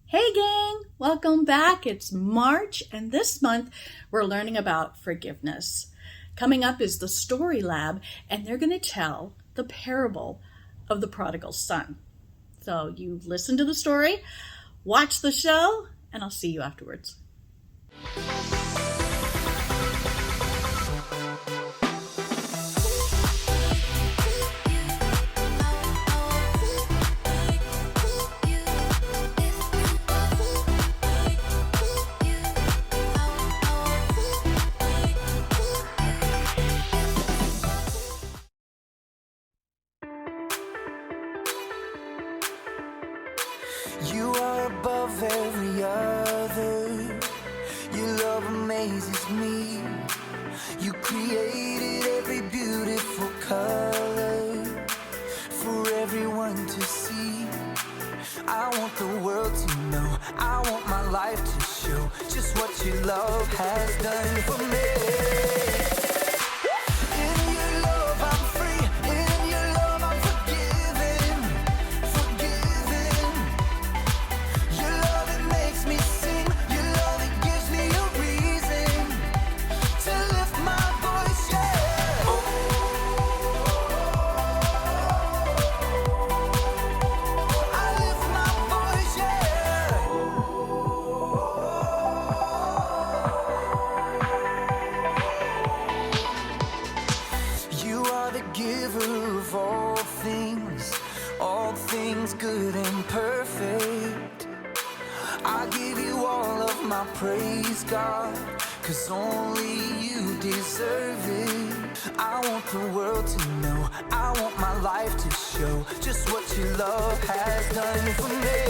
Hey gang, welcome back. It's March and this month we're learning about forgiveness. Coming up is the Story Lab and they're going to tell the parable of the prodigal son. So you listen to the story, watch the show, and I'll see you afterwards. You are above every other. Your love amazes me. You created every beautiful color for everyone to see. I want the world to know, I want my life to show just what your love has done for me. Giver of all things good and perfect. I give you all of my praise, God, 'cause only you deserve it. I want the world to know, I want my life to show just what your love has done for me.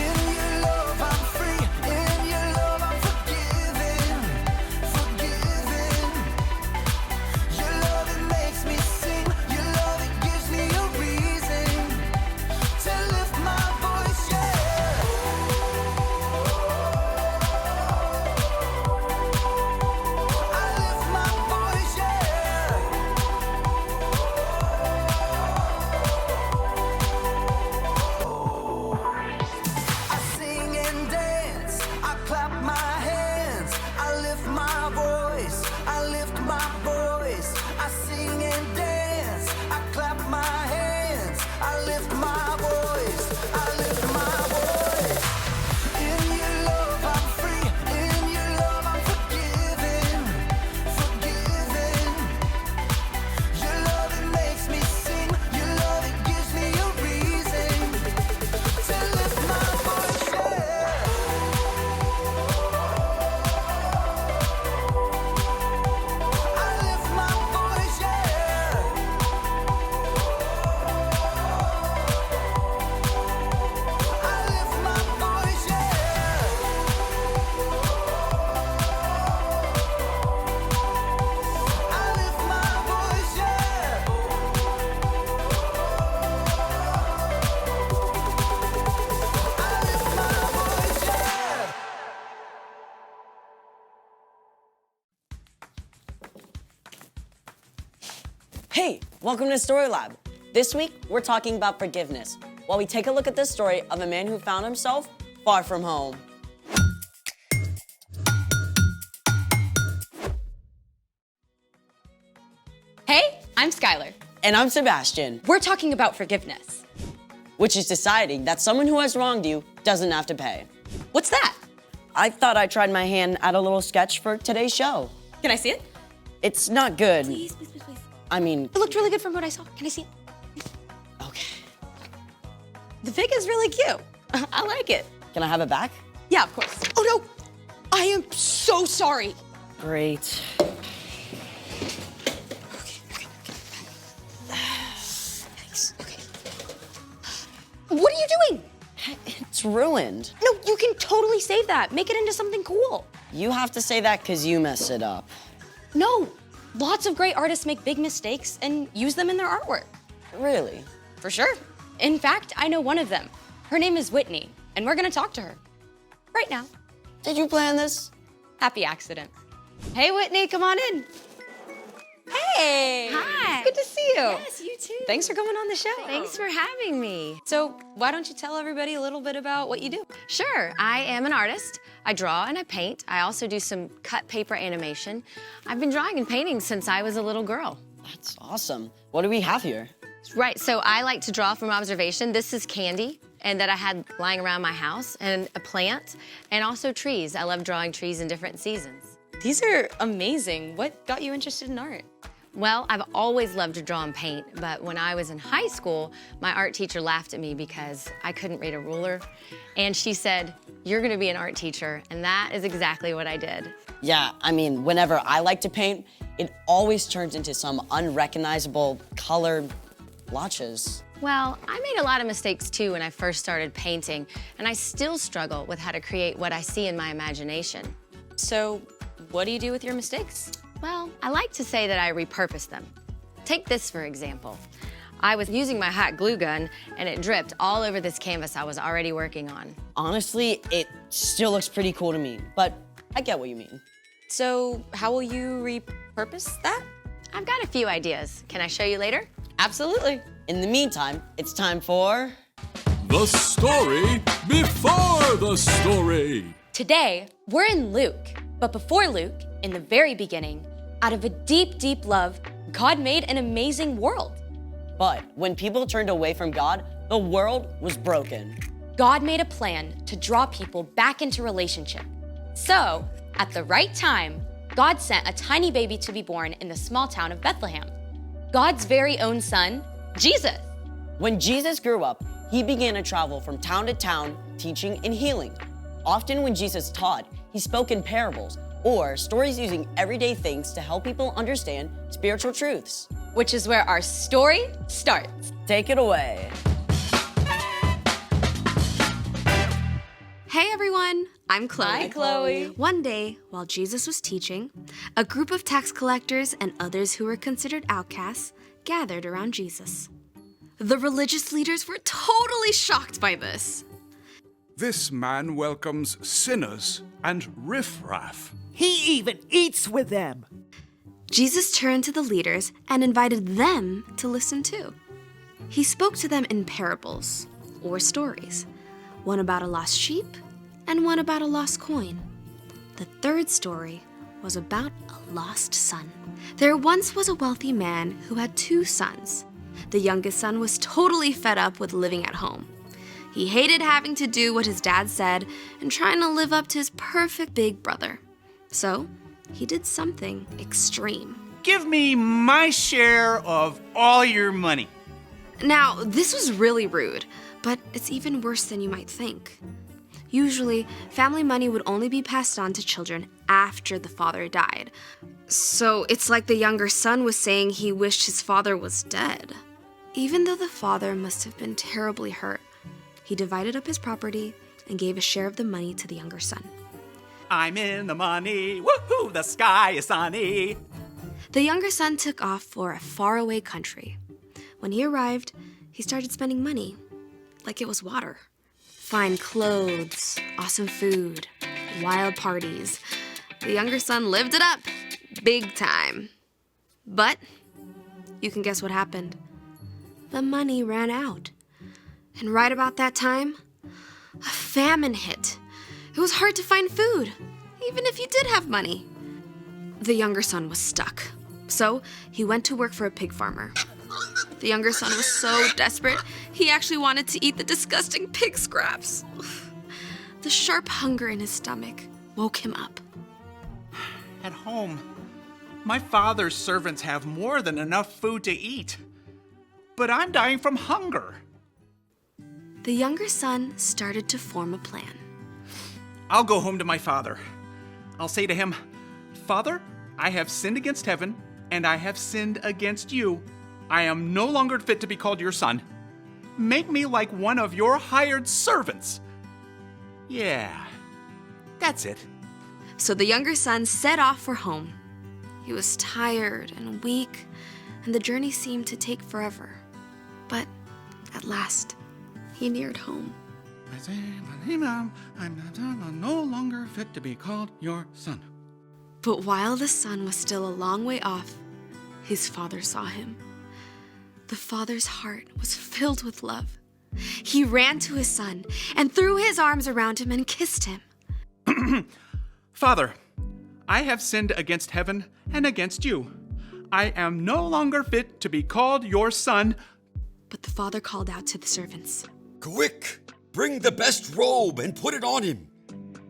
In your love I'm free, in your love I'm forgiven. Your love, it makes me sing, your love, it gives me a reason to lift my voice, yeah. I lift my voice, yeah. I sing and dance, I clap my hands, I lift my voice, I lift my voice. I sing and dance, I clap my hands, I lift my voice, I lift my voice. In your love I'm free, in your love I'm forgiven. Your love, it makes me sing, your love, it gives me a reason to lift my voice, yeah. I lift my voice, yeah. I lift my voice, yeah. I lift my voice, yeah. I lift my voice, yeah. Hey, welcome to Story Lab. This week, we're talking about forgiveness, while we take a look at the story of a man who found himself far from home. Hey, I'm Skylar. And I'm Sebastian, We're talking about forgiveness. which is deciding that someone who has wronged you doesn't have to pay. What's that? I thought I tried my hand at a little sketch for today's show. Can I see it? It's not good. Please, please, please, please. I mean, It looked really good from what I saw. Can I see it? okay. The pig is really cute. I like it. Can I have it back? Yeah, of course. Oh no! I am so sorry. Great. Thanks. Okay. What are you doing? It's ruined. No, you can totally save that. Make it into something cool. You have to say that because you messed it up. No, lots of great artists make big mistakes and use them in their artwork. Really? For sure. In fact, I know one of them. Her name is Whitney, and we're gonna talk to her. Right now. Did you plan this? Happy accident. Hey, Whitney, come on in. Hey! Hi. It's good to see you. Yes, you too. Thanks for coming on the show. Thanks for having me. So, why don't you tell everybody a little bit about what you do? Sure, I am an artist. I draw and I paint. I also do some cut paper animation. I've been drawing and painting since I was a little girl. That's awesome. What do we have here? Right, so I like to draw from observation. This is candy, and that I had lying around my house, and a plant, and also trees. I love drawing trees in different seasons. These are amazing. What got you interested in art? Well, I've always loved to draw and paint, but when I was in high school, my art teacher laughed at me because I couldn't read a ruler. And she said, "You're gonna be an art teacher," and that is exactly what I did. Yeah, I mean, whenever I like to paint, it always turns into some unrecognizable colored blotches. Well, I made a lot of mistakes too when I first started painting, and I still struggle with how to create what I see in my imagination. So, what do you do with your mistakes? Well, I like to say that I repurpose them. Take this for example. I was using my hot glue gun and it dripped all over this canvas I was already working on. Honestly, it still looks pretty cool to me, but I get what you mean. So, how will you repurpose that? I've got a few ideas. Can I show you later? Absolutely. In the meantime, it's time for... The story before the story. Today, we're in Luke. But before Luke, in the very beginning, out of a deep, deep love, God made an amazing world. But when people turned away from God, the world was broken. God made a plan to draw people back into relationship. So, at the right time, God sent a tiny baby to be born in the small town of Bethlehem. God's very own son, Jesus. When Jesus grew up, he began to travel from town to town, teaching and healing. Often when Jesus taught, he spoke in parables or stories using everyday things to help people understand spiritual truths. Which is where our story starts. Take it away. Hey everyone, I'm Chloe. Hi, Chloe. One day, while Jesus was teaching, a group of tax collectors and others who were considered outcasts gathered around Jesus. The religious leaders were totally shocked by this. This man welcomes sinners and riffraff. He even eats with them. Jesus turned to the leaders and invited them to listen too. He spoke to them in parables, or stories, one about a lost sheep and one about a lost coin. The third story was about a lost son. There once was a wealthy man who had 2 sons. The youngest son was totally fed up with living at home. He hated having to do what his dad said and trying to live up to his perfect big brother. So, he did something extreme. Give me my share of all your money. Now, this was really rude, but it's even worse than you might think. Usually, family money would only be passed on to children after the father died. So, it's like the younger son was saying he wished his father was dead. Even though the father must have been terribly hurt, he divided up his property and gave a share of the money to the younger son. I'm in the money. Woohoo, the sky is sunny. The younger son took off for a faraway country. When he arrived, he started spending money like it was water. Fine clothes, awesome food, wild parties. The younger son lived it up, big time. But you can guess what happened. The money ran out. And right about that time, a famine hit. It was hard to find food, even if you did have money. The younger son was stuck, so he went to work for a pig farmer. The younger son was so desperate, he actually wanted to eat the disgusting pig scraps. The sharp hunger in his stomach woke him up. At home, my father's servants have more than enough food to eat. But I'm dying from hunger. The younger son started to form a plan. I'll go home to my father. I'll say to him, Father, I have sinned against heaven, and I have sinned against you. I am no longer fit to be called your son. Make me like one of your hired servants. Yeah, that's it. So the younger son set off for home. He was tired and weak, and the journey seemed to take forever. But at last, he neared home. I'm no longer fit to be called your son. But while the son was still a long way off, his father saw him. The father's heart was filled with love. He ran to his son and threw his arms around him and kissed him. Father, I have sinned against heaven and against you. I am no longer fit to be called your son. But the father called out to the servants. Quick, bring the best robe and put it on him.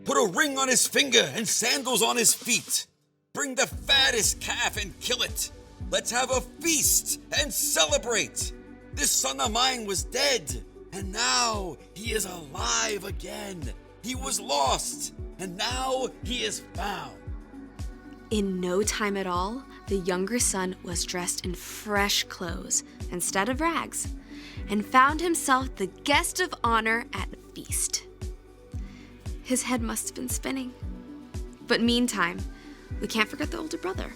Put a ring on his finger and sandals on his feet. Bring the fattest calf and kill it. Let's have a feast and celebrate. This son of mine was dead, and now he is alive again. He was lost, and now he is found. In no time at all, the younger son was dressed in fresh clothes instead of rags, and found himself the guest of honor at the feast. His head must have been spinning. But meantime, we can't forget the older brother.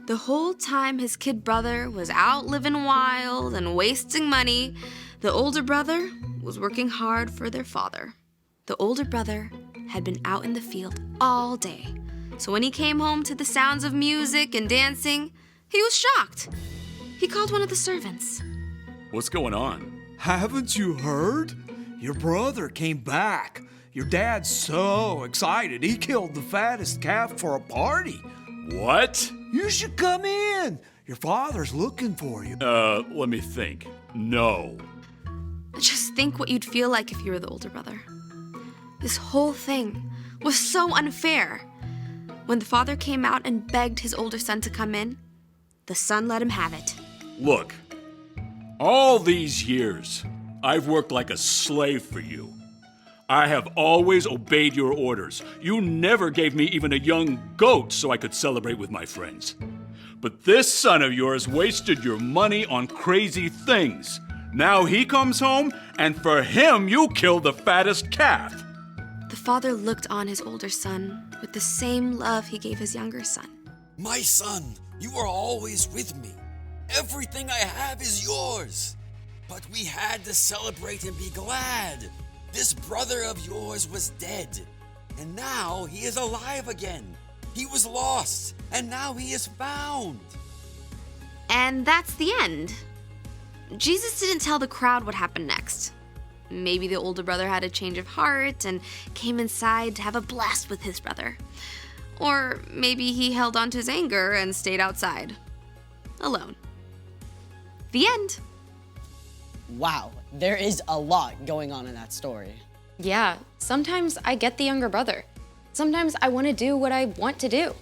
The whole time his kid brother was out living wild and wasting money, the older brother was working hard for their father. The older brother had been out in the field all day, so when he came home to the sounds of music and dancing, he was shocked. He called one of the servants. What's going on? Haven't you heard? Your brother came back. Your dad's so excited, he killed the fattest calf for a party. What? You should come in. Your father's looking for you. Let me think. No. Just think what you'd feel like if you were the older brother. This whole thing was so unfair. When the father came out and begged his older son to come in, the son let him have it. Look, all these years, I've worked like a slave for you. I have always obeyed your orders. You never gave me even a young goat so I could celebrate with my friends. But this son of yours wasted your money on crazy things. Now he comes home, and for him, you killed the fattest calf. The father looked on his older son with the same love he gave his younger son. My son, you are always with me. Everything I have is yours. But we had to celebrate and be glad. This brother of yours was dead, and now he is alive again. He was lost, and now he is found. And that's the end. Jesus didn't tell the crowd what happened next. Maybe the older brother had a change of heart and came inside to have a blast with his brother. Or maybe he held on to his anger and stayed outside, alone. The end. Wow, there is a lot going on in that story. Yeah, sometimes I get the younger brother. Sometimes I want to do what I want to do.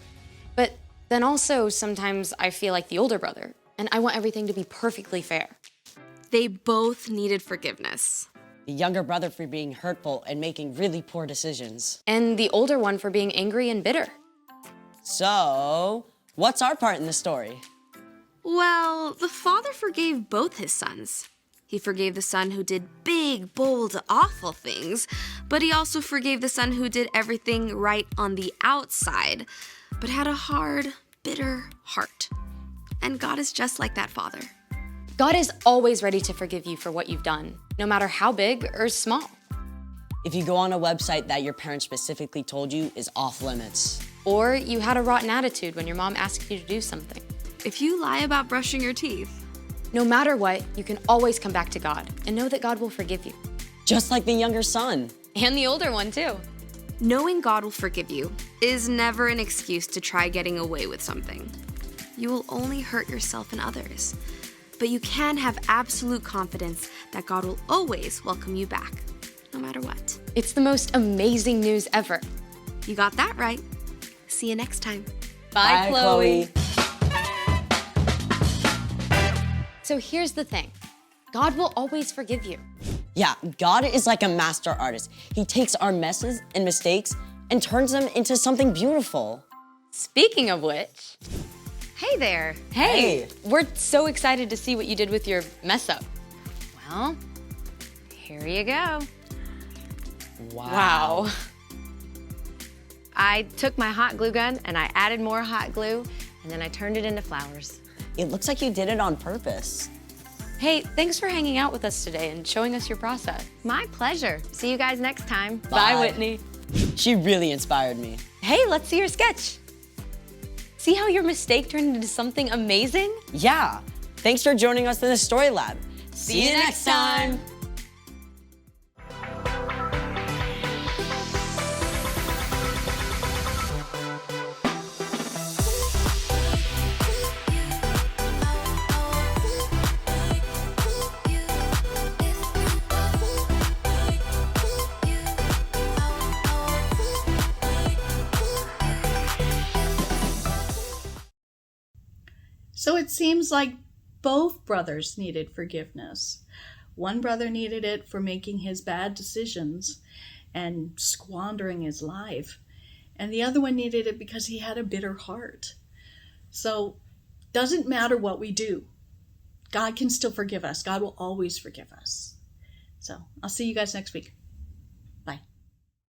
But then also sometimes I feel like the older brother, and I want everything to be perfectly fair. They both needed forgiveness. The younger brother for being hurtful and making really poor decisions. And the older one for being angry and bitter. So, what's our part in the story? Well, the father forgave both his sons. He forgave the son who did big, bold, awful things, but he also forgave the son who did everything right on the outside, but had a hard, bitter heart. And God is just like that father. God is always ready to forgive you for what you've done, no matter how big or small. If you go on a website that your parents specifically told you is off limits. Or you had a rotten attitude when your mom asked you to do something. If you lie about brushing your teeth. No matter what, you can always come back to God and know that God will forgive you. Just like the younger son. And the older one, too. Knowing God will forgive you is never an excuse to try getting away with something. You will only hurt yourself and others. But you can have absolute confidence that God will always welcome you back, no matter what. It's the most amazing news ever. You got that right. See you next time. Bye, Chloe. So here's the thing. God will always forgive you. Yeah, God is like a master artist. He takes our messes and mistakes and turns them into something beautiful. Speaking of which, Hey there. hey, we're so excited to see what you did with your mess up. Well, here you go. Wow. I took my hot glue gun and I added more hot glue and then I turned it into flowers. It looks like you did it on purpose. Hey, thanks for hanging out with us today and showing us your process. My pleasure. See you guys next time. Bye, Whitney. She really inspired me. Hey, let's see your sketch. See how your mistake turned into something amazing? Yeah. Thanks for joining us in the Story Lab. See you next time. So it seems like both brothers needed forgiveness. One brother needed it for making his bad decisions and squandering his life, and the other one needed it because he had a bitter heart. So doesn't matter what we do, God can still forgive us. God will always forgive us. So I'll see you guys next week.